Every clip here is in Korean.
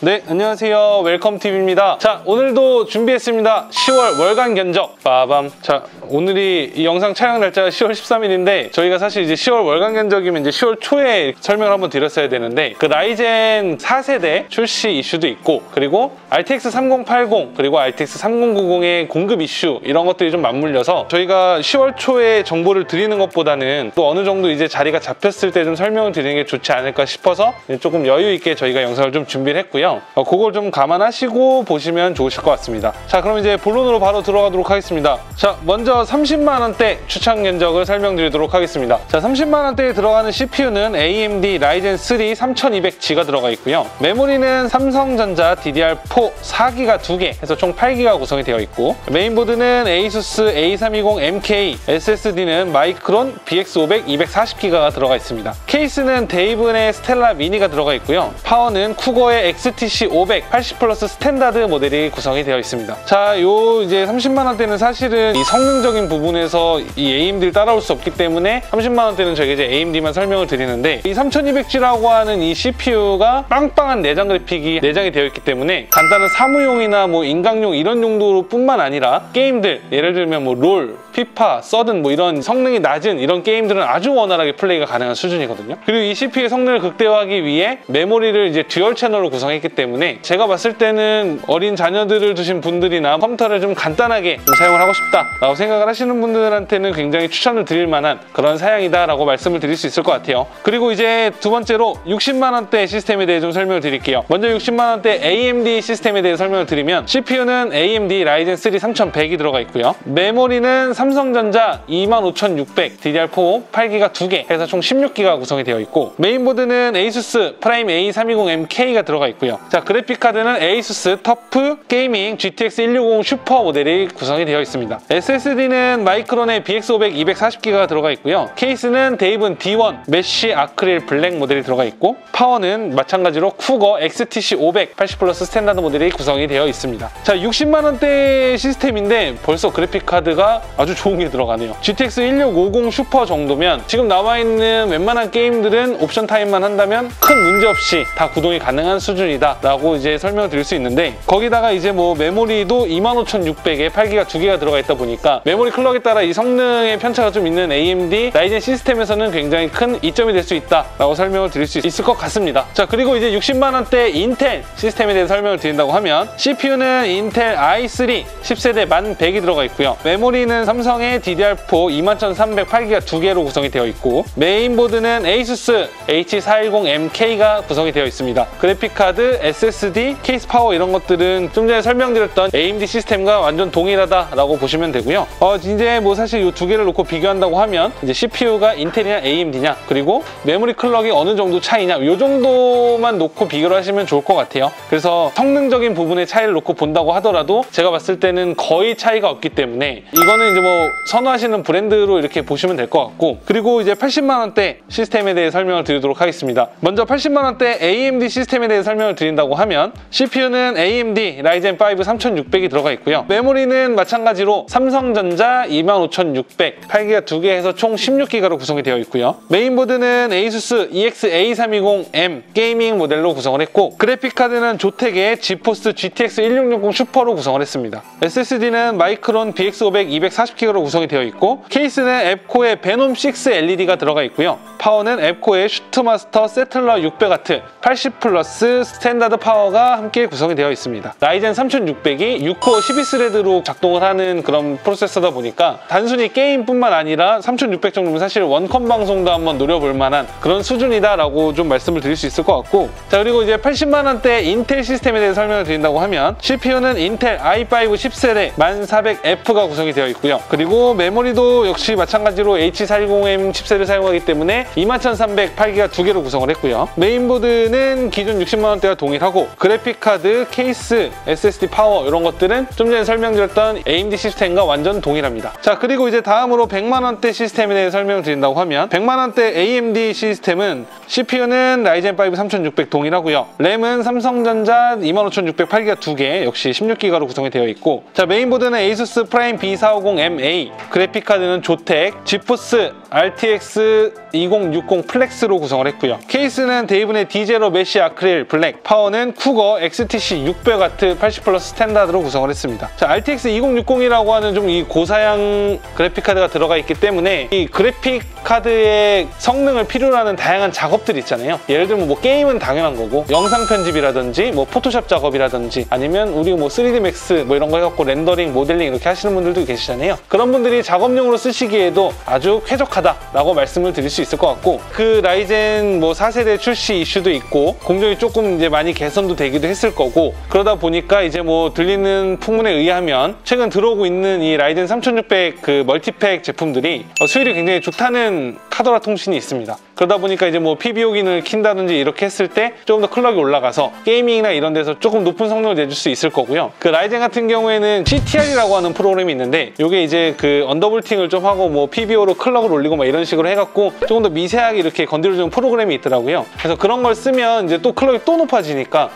네, 안녕하세요. 웰컴TV입니다. 자, 오늘도 준비했습니다. 10월 월간 견적. 빠밤. 자, 오늘이 이 영상 촬영 날짜가 10월 13일인데 저희가 사실 이제 10월 월간 견적이면 이제 10월 초에 설명을 한번 드렸어야 되는데 그 라이젠 4세대 출시 이슈도 있고 그리고 RTX 3080 그리고 RTX 3090의 공급 이슈 이런 것들이 좀 맞물려서 저희가 10월 초에 정보를 드리는 것보다는 또 어느 정도 이제 자리가 잡혔을 때 좀 설명을 드리는 게 좋지 않을까 싶어서 조금 여유 있게 저희가 영상을 좀 준비를 했고요. 그걸 좀 감안하시고 보시면 좋으실 것 같습니다. 자, 그럼 이제 본론으로 바로 들어가도록 하겠습니다. 자, 먼저 30만원대 추천 견적을 설명드리도록 하겠습니다. 자, 30만원대에 들어가는 CPU는 AMD Ryzen 3 3200G가 들어가 있고요. 메모리는 삼성전자 DDR4 4기가 2개 해서 총 8기가 구성이 되어 있고 메인보드는 ASUS A320MK, SSD는 마이크론 BX500 240기가가 들어가 있습니다. 케이스는 데이븐의 스텔라 미니가 들어가 있고요. 파워는 쿠거의 XTC 500 80 플러스 스탠다드 모델이 구성이 되어 있습니다. 자, 요 이제 30만원대는 사실은 이 성능적인 부분에서 이 AMD를 따라올 수 없기 때문에 30만원대는 저희가 이제 AMD만 설명을 드리는데 이 3200G라고 하는 이 CPU가 빵빵한 내장 그래픽이 내장이 되어 있기 때문에 간단한 사무용이나 뭐 인강용 이런 용도로 뿐만 아니라 게임들 예를 들면 뭐 롤, 피파, 서든 뭐 이런 성능이 낮은 이런 게임들은 아주 원활하게 플레이가 가능한 수준이거든요. 그리고 이 CPU의 성능을 극대화하기 위해 메모리를 이제 듀얼 채널로 구성했기 때문에 제가 봤을 때는 어린 자녀들을 두신 분들이나 컴퓨터를 좀 간단하게 좀 사용을 하고 싶다라고 생각을 하시는 분들한테는 굉장히 추천을 드릴 만한 그런 사양이다라고 말씀을 드릴 수 있을 것 같아요. 그리고 이제 두 번째로 60만원대 시스템에 대해 좀 설명을 드릴게요. 먼저 60만원대 AMD 시스템에 대해 설명을 드리면 CPU는 AMD Ryzen 3 3100이 들어가 있고요. 메모리는 삼성전자 25600 DDR4 8기가 2개 해서 총 16기가 구성이 되어 있고 메인보드는 ASUS 프라임 A320MK가 들어가 있고요. 자, 그래픽카드는 ASUS 터프 게이밍 GTX 160 슈퍼 모델이 구성이 되어 있습니다. SSD는 마이크론의 BX500 240기가 들어가 있고요. 케이스는 데이븐 D1 메쉬 아크릴 블랙 모델이 들어가 있고 파워는 마찬가지로 쿠거 XTC 500 80 플러스 스탠다드 모델이 구성이 되어 있습니다. 자, 60만원대 시스템인데 벌써 그래픽카드가 아주 좋은 게 들어가네요. GTX 1650 슈퍼 정도면 지금 나와있는 웬만한 게임들은 옵션 타임만 한다면 큰 문제 없이 다 구동이 가능한 수준이다 라고 이제 설명을 드릴 수 있는데 거기다가 이제 뭐 메모리도 25600에 8기가 2개가 들어가 있다 보니까 메모리 클럭에 따라 이 성능의 편차가 좀 있는 AMD 라이젠 시스템에서는 굉장히 큰 이점이 될 수 있다 라고 설명을 드릴 수 있을 것 같습니다. 자, 그리고 이제 60만원대 인텔 시스템에 대해서 설명을 드린다고 하면 CPU는 인텔 i3 10세대 1100이 들어가 있고요. 메모리는 삼성의 DDR4 21300 8기가 2개로 구성이 되어 있고 메인보드는 ASUS H410MK가 구성이 되어 있습니다. 그래픽카드, SSD, 케이스 파워 이런 것들은 좀 전에 설명드렸던 AMD 시스템과 완전 동일하다라고 보시면 되고요. 이제 뭐 사실 이 두 개를 놓고 비교한다고 하면 이제 CPU가 인텔이냐 AMD냐 그리고 메모리 클럭이 어느 정도 차이냐 이 정도만 놓고 비교를 하시면 좋을 것 같아요. 그래서 성능적인 부분의 차이를 놓고 본다고 하더라도 제가 봤을 때는 거의 차이가 없기 때문에 이거는 이제 뭐 선호하시는 브랜드로 이렇게 보시면 될 것 같고 그리고 이제 80만원대 시스템에 대해 설명을 드리도록 하겠습니다. 먼저 80만원대 AMD 시스템에 대해 설명을 드린다고 하면 CPU는 AMD Ryzen 5 3600이 들어가 있고요. 메모리는 마찬가지로 삼성전자 25600 8기가 2개 해서 총 16기가로 구성이 되어 있고요. 메인보드는 ASUS EX-A320M 게이밍 모델로 구성을 했고 그래픽카드는 조텍의 지포스 GTX 1660 슈퍼로 구성을 했습니다. SSD는 마이크론 BX500 240기가로 구성이 되어 있고 케이스는 앱코의 베놈 6 LED가 들어가 있고요. 파워는 앱코의 슈트마스터 세틀러 600W 80 플러스 스탠다드 파워가 함께 구성이 되어 있습니다. 라이젠 3600이 6코어 12스레드로 작동을 하는 그런 프로세서다 보니까 단순히 게임뿐만 아니라 3600 정도면 사실 원컴 방송도 한번 노려볼 만한 그런 수준이다라고 좀 말씀을 드릴 수 있을 것 같고 자, 그리고 이제 80만원대 인텔 시스템에 대해 설명을 드린다고 하면 CPU는 인텔 i5 10세대 1400F가 구성이 되어 있고요. 그리고 메모리도 역시 마찬가지로 H410M 칩셋을 사용하기 때문에 21300 8기가 2개로 구성을 했고요. 메인보드는 기존 60만원대와 동일하고 그래픽카드, 케이스, SSD 파워 이런 것들은 좀 전에 설명드렸던 AMD 시스템과 완전 동일합니다. 자, 그리고 이제 다음으로 100만원대 시스템에 대해 설명을 드린다고 하면 100만원대 AMD 시스템은 CPU는 라이젠 5 3600 동일하고요. 램은 삼성전자 25600 8기가 2개 역시 16기가로 구성이 되어 있고 자, 메인보드는 ASUS 프라임 B450MA 그래픽카드는 조텍, 지포스 RTX 2060 플렉스로 구성을 했고요. 케이스는 데이븐의 D0 메쉬 아크릴 블랙 파워는 쿠거 XTC 600W 80플러스 스탠다드로 구성을 했습니다. 자, RTX 2060이라고 하는 좀 이 고사양 그래픽 카드가 들어가 있기 때문에 이 그래픽 카드의 성능을 필요로 하는 다양한 작업들이 있잖아요. 예를 들면 뭐 게임은 당연한 거고, 영상 편집이라든지 뭐 포토샵 작업이라든지, 아니면 우리 뭐 3D Max 뭐 이런 거 해갖고 렌더링, 모델링 이렇게 하시는 분들도 계시잖아요. 그런 분들이 작업용으로 쓰시기에도 아주 쾌적하다라고 말씀을 드릴 수 있을 것 같고, 그 라이젠 뭐 4세대 출시 이슈도 있고 공정이 조금 이제 많이 개선도 되기도 했을 거고, 그러다 보니까 이제 뭐 들리는 풍문에 의하면 최근 들어오고 있는 이 라이젠 3600 그 멀티팩 제품들이 수율이 굉장히 좋다는 카더라 통신이 있습니다. 그러다 보니까 이제 뭐 PBO긴을 킨다든지 이렇게 했을 때 조금 더 클럭이 올라가서 게이밍이나 이런 데서 조금 높은 성능을 내줄 수 있을 거고요. 그 라이젠 같은 경우에는 GTR이라고 하는 프로그램이 있는데, 이게 이제 그 언더볼팅을 좀 하고 뭐 PBO로 클럭을 올리고 막 이런 식으로 해갖고 조금 더 미세하게 이렇게 건드려주는 프로그램이 있더라고요. 그래서 그런 걸 쓰면 이제 또 클럭이 또 높아지니까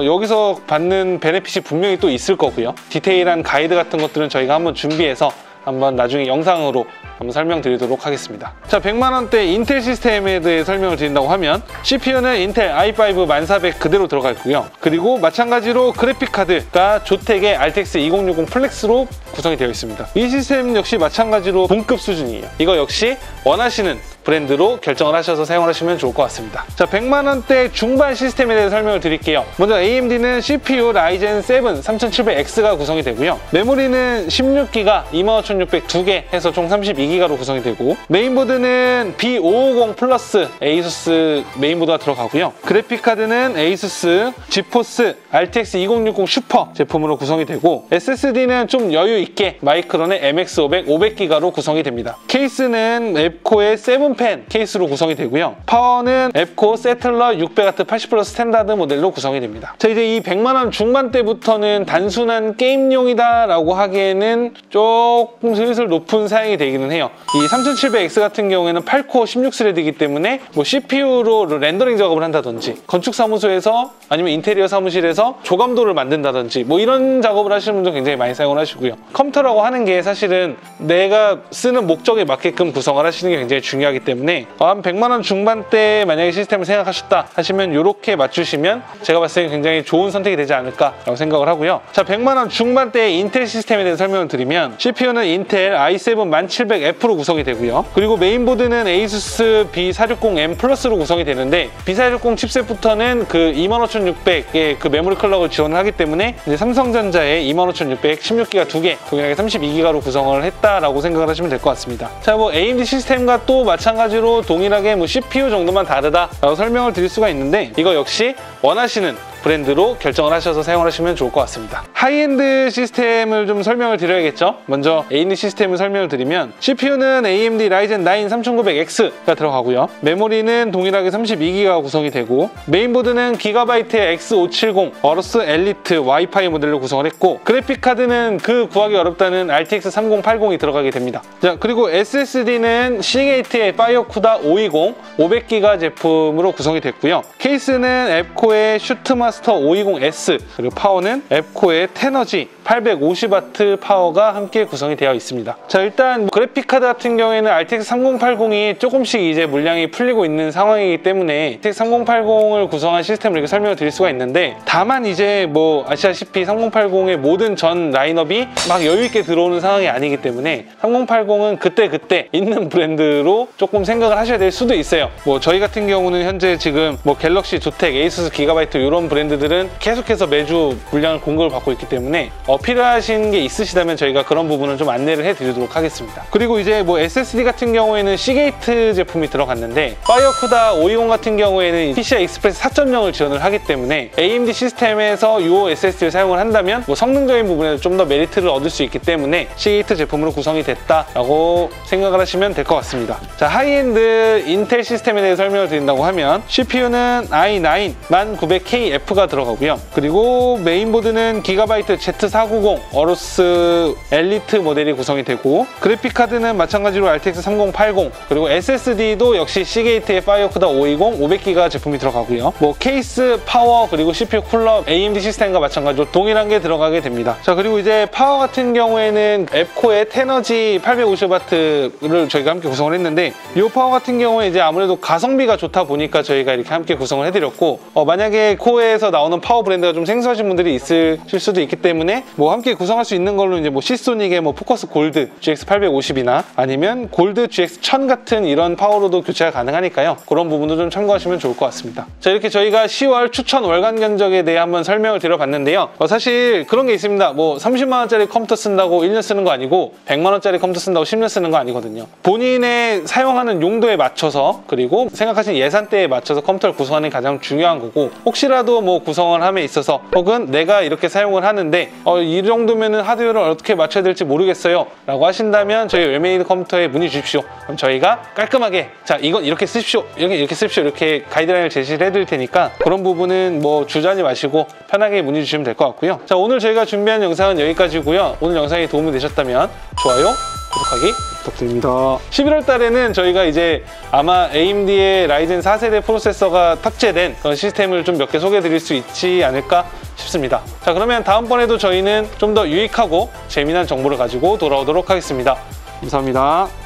여기서 받는 베네핏이 분명히 또 있을 거고요. 디테일한 가이드 같은 것들은 저희가 한번 준비해서 한번 나중에 영상으로 한번 설명드리도록 하겠습니다. 자, 100만원대 인텔 시스템에 대해 설명을 드린다고 하면 CPU는 인텔 i5 1400 그대로 들어가 있고요. 그리고 마찬가지로 그래픽 카드가 조텍의 RTX 2060 플렉스로 구성이 되어 있습니다. 이 시스템 역시 마찬가지로 본급 수준이에요. 이거 역시 원하시는 브랜드로 결정을 하셔서 사용하시면 좋을 것 같습니다. 자, 100만원대 중반 시스템에 대해 설명을 드릴게요. 먼저 AMD는 CPU 라이젠 7 3700X가 구성이 되고요. 메모리는 16GB, 25600 2개 해서 총 32GB로 구성이 되고, 메인보드는 B550 플러스 ASUS 메인보드가 들어가고요. 그래픽카드는 ASUS 지포스 RTX 2060 슈퍼 제품으로 구성이 되고, SSD는 좀 여유 있게 마이크론의 MX500 500GB로 구성이 됩니다. 케이스는 앱코의 7펜 케이스로 구성이 되고요. 파워는 앱코 세틀러 600W 80플러스 스탠다드 모델로 구성이 됩니다. 자, 이제 이 100만원 중반대부터는 단순한 게임용이다 라고 하기에는 조금 슬슬 높은 사양이 되기는 해요. 이 3700X 같은 경우에는 8코어 16스레드이기 때문에 뭐 CPU로 렌더링 작업을 한다든지, 건축사무소에서 아니면 인테리어 사무실에서 조감도를 만든다든지 뭐 이런 작업을 하시는 분들 굉장히 많이 사용을 하시고요. 컴퓨터라고 하는 게 사실은 내가 쓰는 목적에 맞게끔 구성을 하시는 게 굉장히 중요하기 때문에 한 100만원 중반대 만약에 시스템을 생각하셨다 하시면 이렇게 맞추시면 제가 봤을 때 굉장히 좋은 선택이 되지 않을까라고 생각을 하고요. 자, 100만원 중반대의 인텔 시스템에 대해서 설명을 드리면, CPU는 인텔 i7 1700F로 구성이 되고요. 그리고 메인보드는 ASUS B460M 플러스로 구성이 되는데, B460 칩셋부터는 그 25600의 그 메모리 클럭을 지원을 하기 때문에 이제 삼성전자의 25600 16GB 2개, 동일하게 32GB로 구성을 했다라고 생각을 하시면 될 것 같습니다. 자, 뭐 AMD 시스템과 또 마찬가지로 동일하게 뭐 CPU 정도만 다르다라고 설명을 드릴 수가 있는데, 이거 역시 원하시는 브랜드로 결정을 하셔서 사용을 하시면 좋을 것 같습니다. 하이엔드 시스템을 좀 설명을 드려야겠죠. 먼저 AMD 시스템을 설명을 드리면, CPU는 AMD 라이젠 9 3900X가 들어가고요. 메모리는 동일하게 32GB가 구성이 되고, 메인보드는 기가바이트의 X570 어로스 엘리트 와이파이 모델로 구성을 했고, 그래픽카드는 그 구하기 어렵다는 RTX 3080이 들어가게 됩니다. 자, 그리고 SSD는 시게이트의 파이어쿠다 520 500GB 제품으로 구성이 됐고요. 케이스는 앱코의 슈트마스터 520S, 그리고 파워는 앱코의 테너지 850W 파워가 함께 구성이 되어 있습니다. 자, 일단 그래픽카드 같은 경우에는 RTX 3080이 조금씩 이제 물량이 풀리고 있는 상황이기 때문에 RTX 3080을 구성한 시스템을 이렇게 설명을 드릴 수가 있는데, 다만 이제 뭐 아시다시피 3080의 모든 전 라인업이 막 여유있게 들어오는 상황이 아니기 때문에 3080은 그때그때 있는 브랜드로 조금 생각을 하셔야 될 수도 있어요. 뭐 저희 같은 경우는 현재 지금 뭐 갤럭시, 조텍, 에이수스, 기가바이트 이런 브랜드들은 계속해서 매주 물량을 공급을 받고 있기 때문에 필요하신 게 있으시다면 저희가 그런 부분은 좀 안내를 해드리도록 하겠습니다. 그리고 이제 뭐 SSD 같은 경우에는 시게이트 제품이 들어갔는데, 파이어쿠다 520 같은 경우에는 PCI 익스프레스 4.0을 지원을 하기 때문에 AMD 시스템에서 이 SSD를 사용을 한다면 뭐 성능적인 부분에서 좀 더 메리트를 얻을 수 있기 때문에 시게이트 제품으로 구성이 됐다라고 생각을 하시면 될 것 같습니다. 자, 하이엔드 인텔 시스템에 대해 설명을 드린다고 하면, CPU는 i9 1900KF가 들어가고요. 그리고 메인보드는 기가바이트 Z490 어로스 엘리트 모델이 구성이 되고, 그래픽카드는 마찬가지로 RTX 3080, 그리고 SSD도 역시 시게이트의 파이어쿠다 520 500GB 제품이 들어가고요. 뭐 케이스, 파워, 그리고 CPU 쿨러 AMD 시스템과 마찬가지로 동일한 게 들어가게 됩니다. 자, 그리고 이제 파워 같은 경우에는 앱코의 테너지 850W를 저희가 함께 구성을 했는데, 이 파워 같은 경우에 이제 아무래도 가성비가 좋다 보니까 저희가 이렇게 함께 구성을 해드렸고, 만약에 코의 해외에서 나오는 파워 브랜드가 좀 생소하신 분들이 있으실 수도 있기 때문에 뭐 함께 구성할 수 있는 걸로 이제 뭐 시소닉의 뭐 포커스 골드 GX850이나 아니면 골드 GX1000 같은 이런 파워로도 교체가 가능하니까요. 그런 부분도 좀 참고하시면 좋을 것 같습니다. 자, 이렇게 저희가 10월 추천 월간 견적에 대해 한번 설명을 드려봤는데요. 사실 그런 게 있습니다. 뭐 30만 원짜리 컴퓨터 쓴다고 1년 쓰는 거 아니고 100만 원짜리 컴퓨터 쓴다고 10년 쓰는 거 아니거든요. 본인의 사용하는 용도에 맞춰서 그리고 생각하신 예산대에 맞춰서 컴퓨터를 구성하는 게 가장 중요한 거고, 혹시라도 뭐 구성을 함에 있어서 혹은 내가 이렇게 사용을 하는데 이 정도면은 하드웨어를 어떻게 맞춰야 될지 모르겠어요 라고 하신다면 저희 웰메이드 컴퓨터에 문의 주십시오. 그럼 저희가 깔끔하게 자 이건 이렇게 쓰십시오, 이렇게 쓰십시오, 이렇게 가이드라인을 제시를 해드릴 테니까 그런 부분은 뭐 주저하지 마시고 편하게 문의 주시면 될 것 같고요. 자, 오늘 저희가 준비한 영상은 여기까지고요. 오늘 영상이 도움이 되셨다면 좋아요, 구독하기 부탁드립니다. 11월 달에는 저희가 이제 아마 AMD의 라이젠 4세대 프로세서가 탑재된 그런 시스템을 좀 몇 개 소개해 드릴 수 있지 않을까 싶습니다. 자, 그러면 다음번에도 저희는 좀 더 유익하고 재미난 정보를 가지고 돌아오도록 하겠습니다. 감사합니다.